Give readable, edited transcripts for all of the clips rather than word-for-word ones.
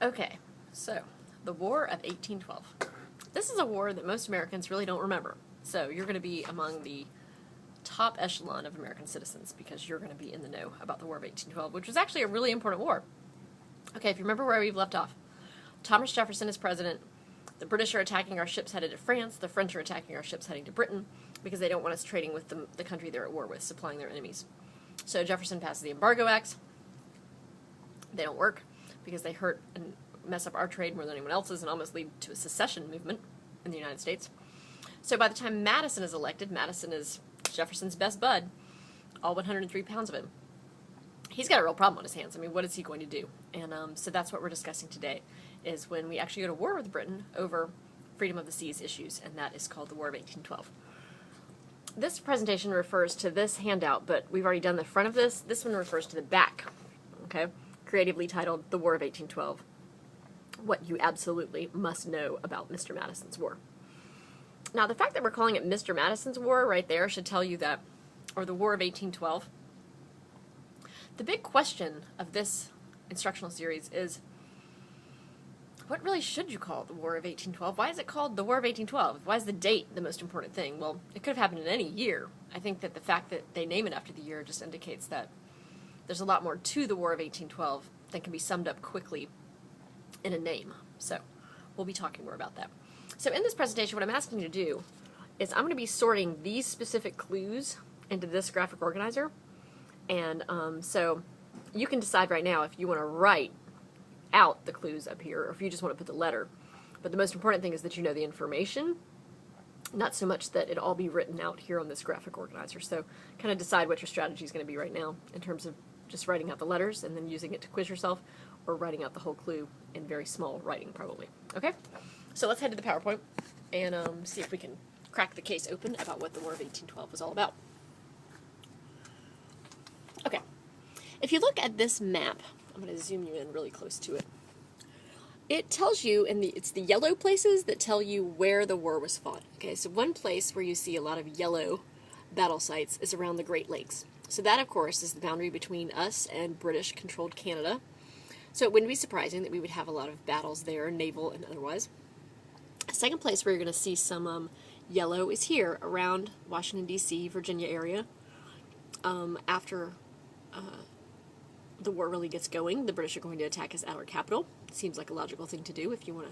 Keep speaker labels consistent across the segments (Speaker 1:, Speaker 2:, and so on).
Speaker 1: Okay, so the War of 1812. This is a war that most Americans really don't remember. So you're going to be among the top echelon of American citizens because you're going to be in the know about the War of 1812, which was actually a really important war. Okay, if you remember where we've left off, Thomas Jefferson is president. The British are attacking our ships headed to France. The French are attacking our ships heading to Britain because they don't want us trading with the country they're at war with, supplying their enemies. So Jefferson passes the Embargo Acts. They don't work because they hurt and mess up our trade more than anyone else's and almost lead to a secession movement in the United States. So by the time Madison is elected, Madison is Jefferson's best bud, all 103 pounds of him. He's got a real problem on his hands. I mean, what is he going to do? And so that's what we're discussing today, is when we actually go to war with Britain over freedom of the seas issues, and that is called the War of 1812. This presentation refers to this handout, but we've already done the front of this. This one refers to the back, okay? Creatively titled The War of 1812. What you absolutely must know about Mr. Madison's War. Now, the fact that we're calling it Mr. Madison's War right there should tell you that, or the War of 1812, the big question of this instructional series is, what really should you call the War of 1812? Why is it called the War of 1812? Why is the date the most important thing? Well, it could have happened in any year. I think that the fact that they name it after the year just indicates that there's a lot more to the War of 1812 than can be summed up quickly in a name. So we'll be talking more about that. So in this presentation, what I'm asking you to do is I'm going to be sorting these specific clues into this graphic organizer. And so you can decide right now if you want to write out the clues up here or if you just want to put the letter. But the most important thing is that you know the information, not so much that it all be written out here on this graphic organizer. So kind of decide what your strategy is going to be right now in terms of just writing out the letters and then using it to quiz yourself, or writing out the whole clue in very small writing probably. Okay? So let's head to the PowerPoint and see if we can crack the case open about what the War of 1812 was all about. Okay. If you look at this map, I'm going to zoom you in really close to it. It tells you, it's the yellow places that tell you where the war was fought. Okay, so one place where you see a lot of yellow battle sites is around the Great Lakes. So that, of course, is the boundary between us and British-controlled Canada. So it wouldn't be surprising that we would have a lot of battles there, naval and otherwise. The second place where you're going to see some yellow is here, around Washington, D.C., Virginia area. After the war really gets going, the British are going to attack us at our capital. It seems like a logical thing to do if you want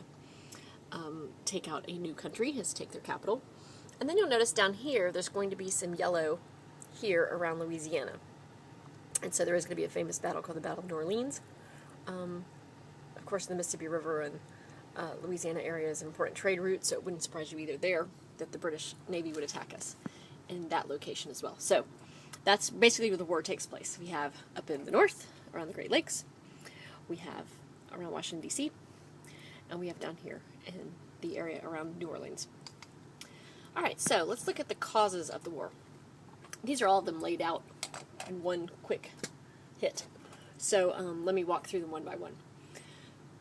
Speaker 1: to take out a new country, is take their capital. And then you'll notice down here, there's going to be some yellow here around Louisiana. And so there is going to be a famous battle called the Battle of New Orleans. Of course, the Mississippi River and Louisiana area is an important trade route, so it wouldn't surprise you either there that the British Navy would attack us in that location as well. So that's basically where the war takes place. We have up in the north, around the Great Lakes, we have around Washington, D.C., and we have down here in the area around New Orleans. All right, so let's look at the causes of the war. These are all of them laid out in one quick hit. So let me walk through them one by one.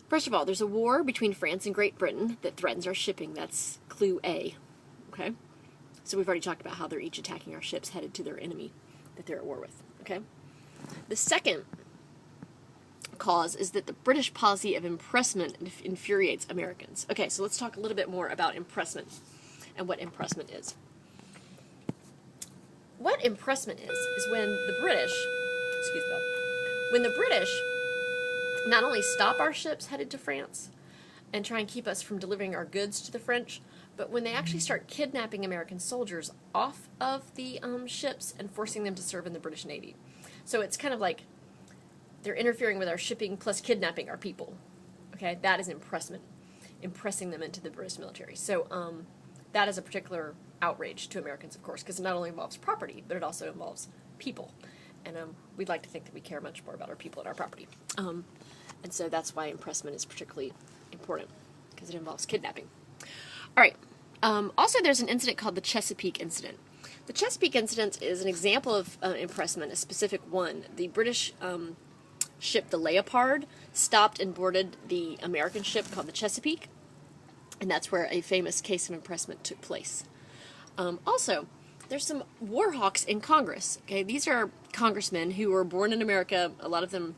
Speaker 1: First of all, there's a war between France and Great Britain that threatens our shipping. That's clue A. Okay? So we've already talked about how they're each attacking our ships headed to their enemy that they're at war with. Okay? The second cause is that the British policy of impressment infuriates Americans. Okay, so let's talk a little bit more about impressment and what impressment is. What impressment is when the British, when the British not only stop our ships headed to France and try and keep us from delivering our goods to the French, but when they actually start kidnapping American soldiers off of the ships and forcing them to serve in the British Navy. So it's kind of like they're interfering with our shipping plus kidnapping our people. Okay, that is impressment, impressing them into the British military. So that is a particular outrage to Americans, of course, because it not only involves property, but it also involves people. And we'd like to think that we care much more about our people and our property. And so that's why impressment is particularly important, because it involves kidnapping. All right. Also, there's an incident called the Chesapeake Incident. The Chesapeake Incident is an example of impressment, a specific one. The British ship, the Leopard, stopped and boarded the American ship called the Chesapeake, and that's where a famous case of impressment took place. Also, there's some war hawks in Congress. Okay, these are congressmen who were born in America. A lot of them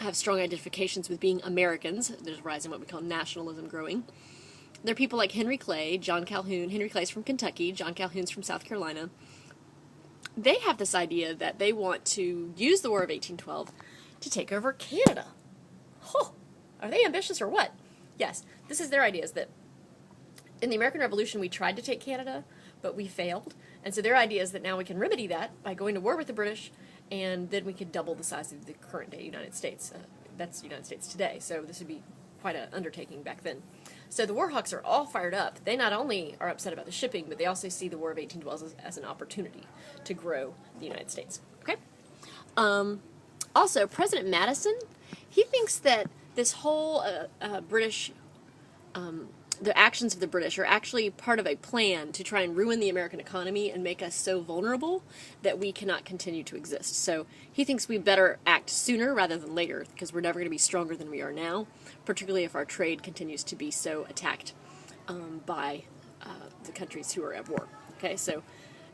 Speaker 1: have strong identifications with being Americans. There's a rise in what we call nationalism growing. There are people like Henry Clay, John Calhoun. Henry Clay's from Kentucky, John Calhoun's from South Carolina. They have this idea that they want to use the War of 1812 to take over Canada. Oh, are they ambitious or what? Yes, this is their idea, is that in the American Revolution we tried to take Canada, but we failed. And so their idea is that now we can remedy that by going to war with the British, and then we could double the size of the current day United States. That's the United States today, so this would be quite an undertaking back then. So the Warhawks are all fired up. They not only are upset about the shipping, but they also see the War of 1812 as an opportunity to grow the United States. Okay. Also, President Madison, he thinks that this whole British, the actions of the British are actually part of a plan to try and ruin the American economy and make us so vulnerable that we cannot continue to exist. So he thinks we better act sooner rather than later, because we're never going to be stronger than we are now, particularly if our trade continues to be so attacked by the countries who are at war. Okay, so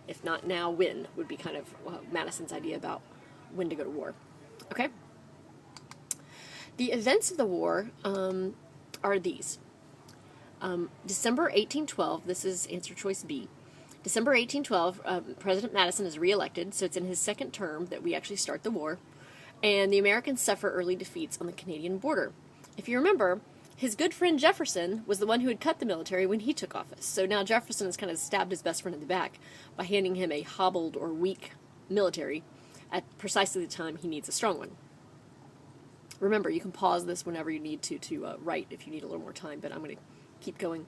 Speaker 1: if not now, when would be kind of Madison's idea about when to go to war. Okay? The events of the war are these. December 1812, this is answer choice B. December 1812, President Madison is reelected, so it's in his second term that we actually start the war, and the Americans suffer early defeats on the Canadian border. If you remember, his good friend Jefferson was the one who had cut the military when he took office, so now Jefferson has kind of stabbed his best friend in the back by handing him a hobbled or weak military at precisely the time he needs a strong one. Remember, you can pause this whenever you need to write if you need a little more time, but I'm going to keep going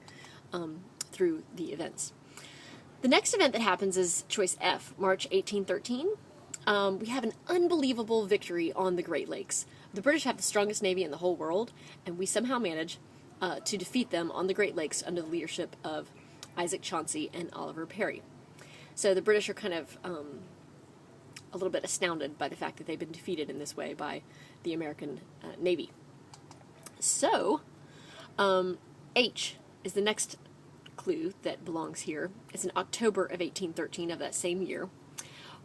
Speaker 1: through the events. The next event that happens is choice F, March 1813. We have an unbelievable victory on the Great Lakes. The British have the strongest navy in the whole world, and we somehow manage to defeat them on the Great Lakes under the leadership of Isaac Chauncey and Oliver Perry. So the British are kind of a little bit astounded by the fact that they've been defeated in this way by the American Navy. So, H is the next clue that belongs here. It's in October of 1813 of that same year.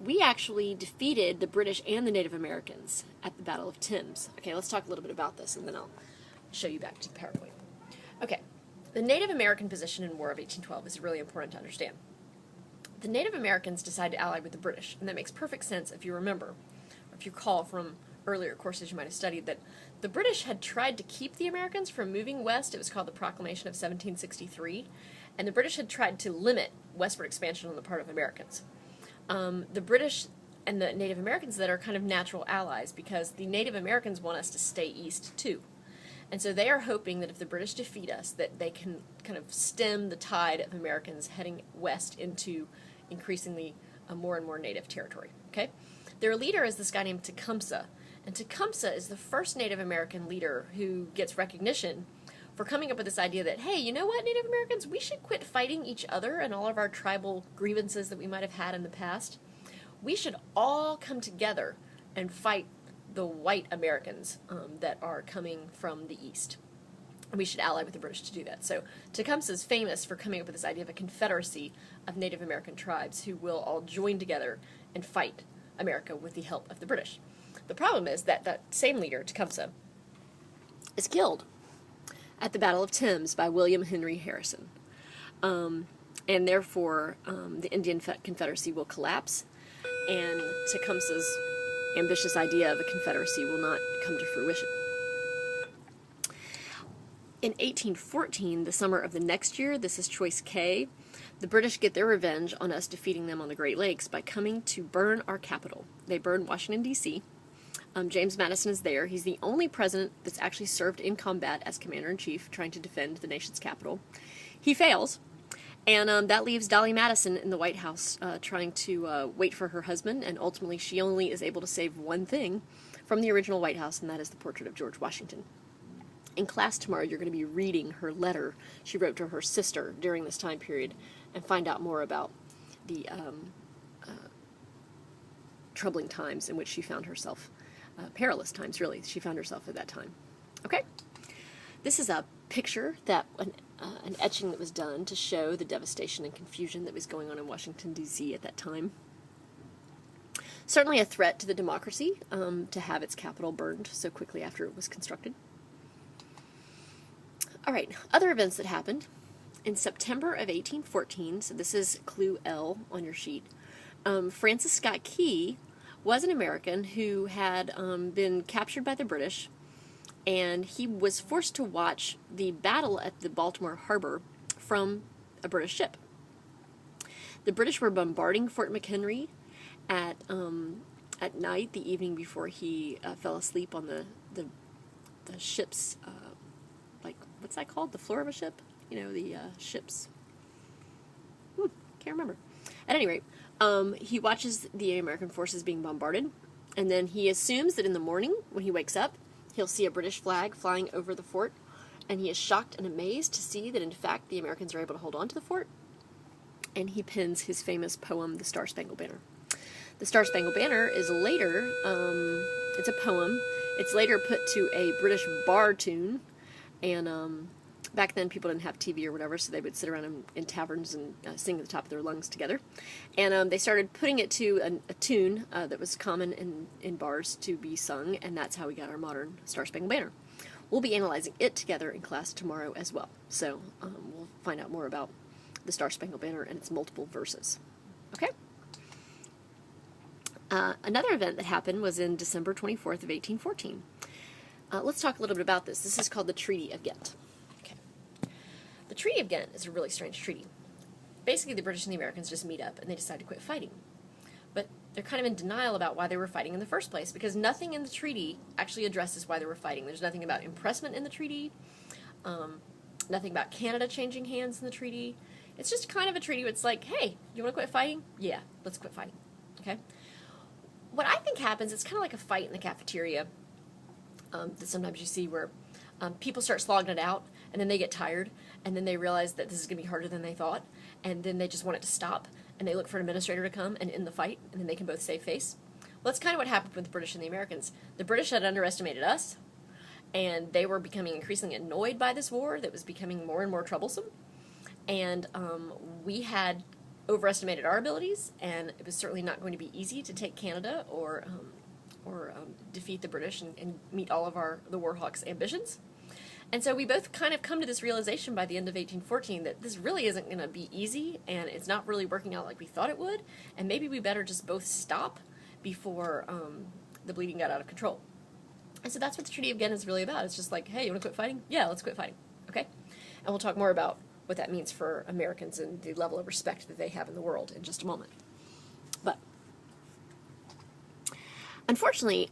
Speaker 1: We actually defeated the British and the Native Americans at the Battle of Thames. Okay, let's talk a little bit about this, and then I'll show you back to the PowerPoint. Okay, the Native American position in War of 1812 is really important to understand. The Native Americans decide to ally with the British, and that makes perfect sense if you remember, or if you recall from earlier courses you might have studied, that the British had tried to keep the Americans from moving west. It was called the Proclamation of 1763, and the British had tried to limit westward expansion on the part of Americans. The British and the Native Americans that are kind of natural allies, because the Native Americans want us to stay east too. And so they are hoping that if the British defeat us, that they can kind of stem the tide of Americans heading west into increasingly more and more native territory. Okay? Their leader is this guy named Tecumseh, and Tecumseh is the first Native American leader who gets recognition for coming up with this idea that, hey, you know what, Native Americans, we should quit fighting each other and all of our tribal grievances that we might have had in the past. We should all come together and fight the white Americans that are coming from the east. We should ally with the British to do that. So Tecumseh is famous for coming up with this idea of a confederacy of Native American tribes who will all join together and fight America with the help of the British. The problem is that that same leader, Tecumseh, is killed at the Battle of Thames by William Henry Harrison. And therefore, the Indian Confederacy will collapse, and Tecumseh's ambitious idea of a confederacy will not come to fruition. In 1814, the summer of the next year, this is choice K, the British get their revenge on us defeating them on the Great Lakes by coming to burn our capital. They burn Washington, D.C. James Madison is there. He's the only president that's actually served in combat as commander-in-chief, trying to defend the nation's capital. He fails, and that leaves Dolly Madison in the White House trying to wait for her husband, and ultimately she only is able to save one thing from the original White House, and that is the portrait of George Washington. In class tomorrow, you're going to be reading her letter she wrote to her sister during this time period and find out more about the troubling times in which she found herself, perilous times, really, she found herself at that time. Okay? This is a picture, that an etching that was done to show the devastation and confusion that was going on in Washington, D.C. at that time. Certainly a threat to the democracy to have its capital burned so quickly after it was constructed. All right, other events that happened. In September of 1814, so this is clue L on your sheet, Francis Scott Key was an American who had been captured by the British, and he was forced to watch the battle at the Baltimore Harbor from a British ship. The British were bombarding Fort McHenry at night, the evening before he fell asleep on the ship's, like, what's that called? The floor of a ship? You know, the ship's... can't remember. At any rate, he watches the American forces being bombarded, and then he assumes that in the morning, when he wakes up, he'll see a British flag flying over the fort, and he is shocked and amazed to see that, in fact, the Americans are able to hold on to the fort, and he pens his famous poem, The Star-Spangled Banner. The Star-Spangled Banner is later, it's a poem, it's later put to a British bar tune, and back then people didn't have TV or whatever, so they would sit around in taverns and sing at the top of their lungs together. And they started putting it to a tune that was common in bars to be sung, and that's how we got our modern Star-Spangled Banner. We'll be analyzing it together in class tomorrow as well, so we'll find out more about the Star-Spangled Banner and its multiple verses. Okay? Another event that happened was in December 24th of 1814. Let's talk a little bit about this. This is called the Treaty of Ghent. Okay. The Treaty of Ghent is a really strange treaty. Basically, the British and the Americans just meet up and they decide to quit fighting. But they're kind of in denial about why they were fighting in the first place, because nothing in the treaty actually addresses why they were fighting. There's nothing about impressment in the treaty, nothing about Canada changing hands in the treaty. It's just kind of a treaty where it's like, hey, you want to quit fighting? Yeah, let's quit fighting. Okay? What I think happens, it's kind of like a fight in the cafeteria that sometimes you see where people start slogging it out, and then they get tired, and then they realize that this is going to be harder than they thought, and then they just want it to stop, and they look for an administrator to come and end the fight, and then they can both save face. Well, that's kind of what happened with the British and the Americans. The British had underestimated us, and they were becoming increasingly annoyed by this war that was becoming more and more troublesome, and we had overestimated our abilities, and it was certainly not going to be easy to take Canada or defeat the British and meet all of the Warhawks' ambitions. And so we both kind of come to this realization by the end of 1814 that this really isn't going to be easy, and it's not really working out like we thought it would, and maybe we better just both stop before the bleeding got out of control. And so that's what the Treaty of Ghent is really about. It's just like, hey, you want to quit fighting? Yeah, let's quit fighting. Okay? And we'll talk more about what that means for Americans and the level of respect that they have in the world in just a moment. But unfortunately,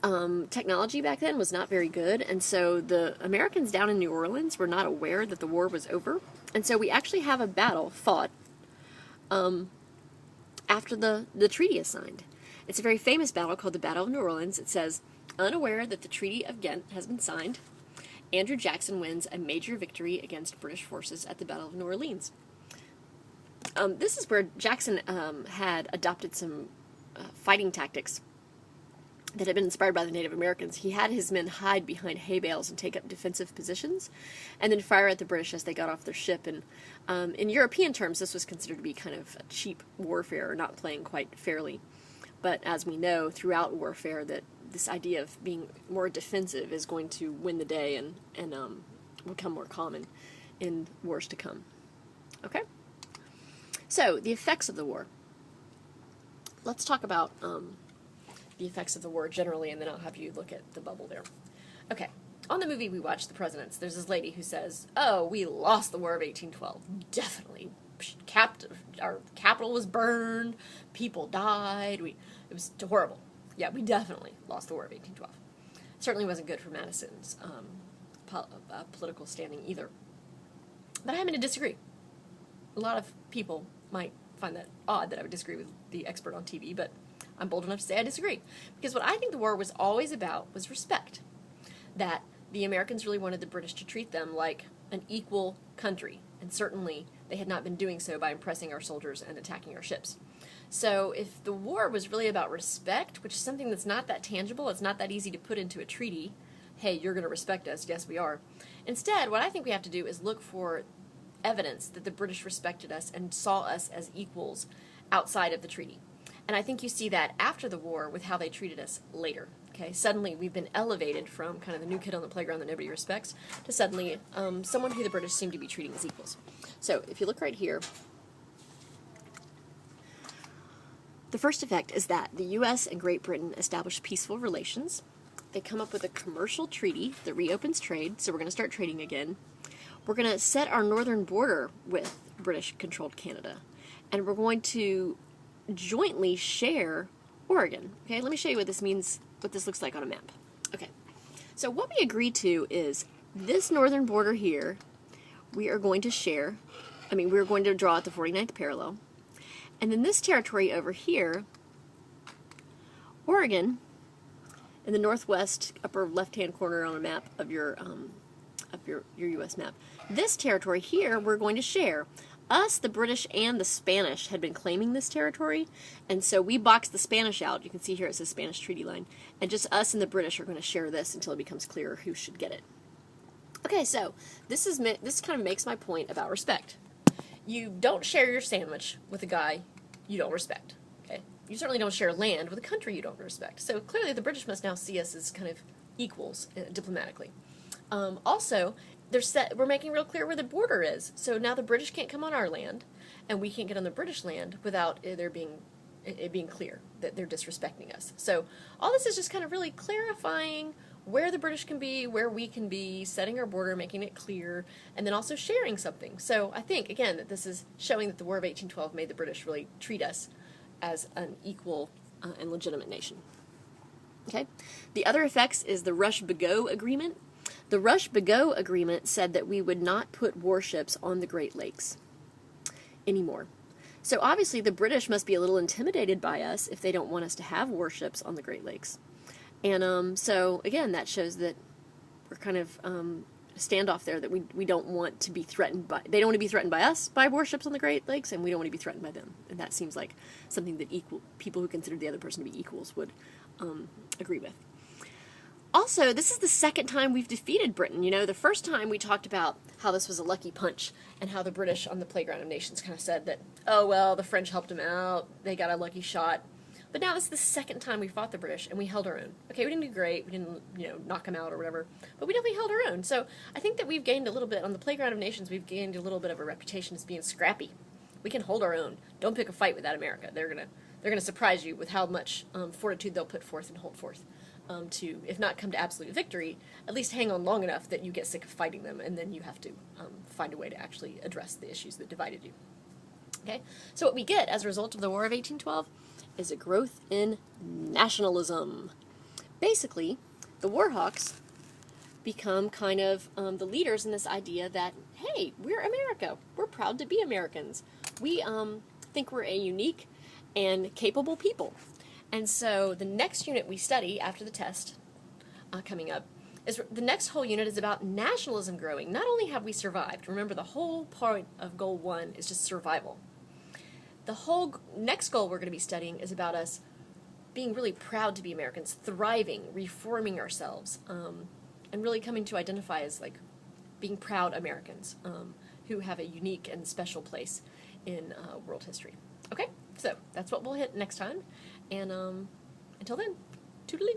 Speaker 1: technology back then was not very good, and so the Americans down in New Orleans were not aware that the war was over, and so we actually have a battle fought after the treaty is signed. It's a very famous battle called the Battle of New Orleans. It says, unaware that the Treaty of Ghent has been signed, Andrew Jackson wins a major victory against British forces at the Battle of New Orleans. This is where Jackson had adopted some fighting tactics that had been inspired by the Native Americans. He had his men hide behind hay bales and take up defensive positions, and then fire at the British as they got off their ship. And in European terms, this was considered to be kind of a cheap warfare, not playing quite fairly. But as we know, throughout warfare, that this idea of being more defensive is going to win the day and become more common in wars to come. Okay? So, the effects of the war. Let's talk about the effects of the war generally, and then I'll have you look at the bubble there. Okay. On the movie we watched, The Presidents, there's this lady who says, oh, we lost the War of 1812. Definitely. Our capital was burned. People died. It was horrible. Yeah, we definitely lost the War of 1812. Certainly wasn't good for Madison's political standing either. But I happen to disagree. A lot of people might find that odd that I would disagree with the expert on TV, but I'm bold enough to say I disagree. Because what I think the war was always about was respect. That the Americans really wanted the British to treat them like an equal country, and certainly they had not been doing so by impressing our soldiers and attacking our ships. So if the war was really about respect, which is something that's not that tangible, it's not that easy to put into a treaty, hey, you're going to respect us, yes we are. Instead, what I think we have to do is look for evidence that the British respected us and saw us as equals outside of the treaty. And I think you see that after the war with how they treated us later. Okay, suddenly we've been elevated from kind of the new kid on the playground that nobody respects to suddenly someone who the British seem to be treating as equals. So if you look right here, the first effect is that the U.S. and Great Britain establish peaceful relations. They come up with a commercial treaty that reopens trade, so we're going to start trading again. We're going to set our northern border with British-controlled Canada, and we're going to jointly share Oregon. Okay, let me show you what this means, what this looks like on a map. Okay, so what we agreed to is this northern border here, we are going to share, we're going to draw at the 49th parallel, and then this territory over here, Oregon, in the northwest upper left-hand corner on a map of your U.S. map, this territory here we're going to share. Us, the British, and the Spanish had been claiming this territory, and so we boxed the Spanish out. You can see here it says Spanish treaty line, and just us and the British are going to share this until it becomes clear who should get it. Okay, so this kind of makes my point about respect. You don't share your sandwich with a guy you don't respect. Okay, you certainly don't share land with a country you don't respect. So clearly, the British must now see us as kind of equals diplomatically. Also, we're making real clear where the border is. So now the British can't come on our land, and we can't get on the British land without it being clear that they're disrespecting us. So all this is just kind of really clarifying where the British can be, where we can be, setting our border, making it clear, and then also sharing something. So I think, again, that this is showing that the War of 1812 made the British really treat us as an equal and legitimate nation. Okay. The other effects is the Rush-Bagot Agreement. The Rush-Bagot Agreement said that we would not put warships on the Great Lakes anymore. So obviously the British must be a little intimidated by us if they don't want us to have warships on the Great Lakes. And so, again, that shows that we're kind of standoff there, that we don't want to be threatened by, they don't want to be threatened by us, by warships on the Great Lakes, and we don't want to be threatened by them. And that seems like something that people who consider the other person to be equals would agree with. Also, this is the second time we've defeated Britain. You know, the first time we talked about how this was a lucky punch and how the British on the Playground of Nations kind of said that, oh, well, the French helped them out, they got a lucky shot. But now this is the second time we fought the British, and we held our own. Okay, we didn't do great, we didn't, knock them out or whatever, but we definitely held our own. So I think that we've gained a little bit, on the Playground of Nations, we've gained a little bit of a reputation as being scrappy. We can hold our own. Don't pick a fight with that America. They're gonna surprise you with how much fortitude they'll put forth and hold forth. To, if not come to absolute victory, at least hang on long enough that you get sick of fighting them, and then you have to find a way to actually address the issues that divided you. Okay, so what we get as a result of the War of 1812 is a growth in nationalism. Basically, the Warhawks become kind of the leaders in this idea that, hey, we're America. We're proud to be Americans. We think we're a unique and capable people. And so the next unit we study after the test coming up is the next whole unit is about nationalism growing. Not only have we survived, remember the whole point of goal 1 is just survival. The whole next goal we're going to be studying is about us being really proud to be Americans, thriving, reforming ourselves, and really coming to identify as like being proud Americans who have a unique and special place in world history. Okay, so that's what we'll hit next time. And until then, toodaloo.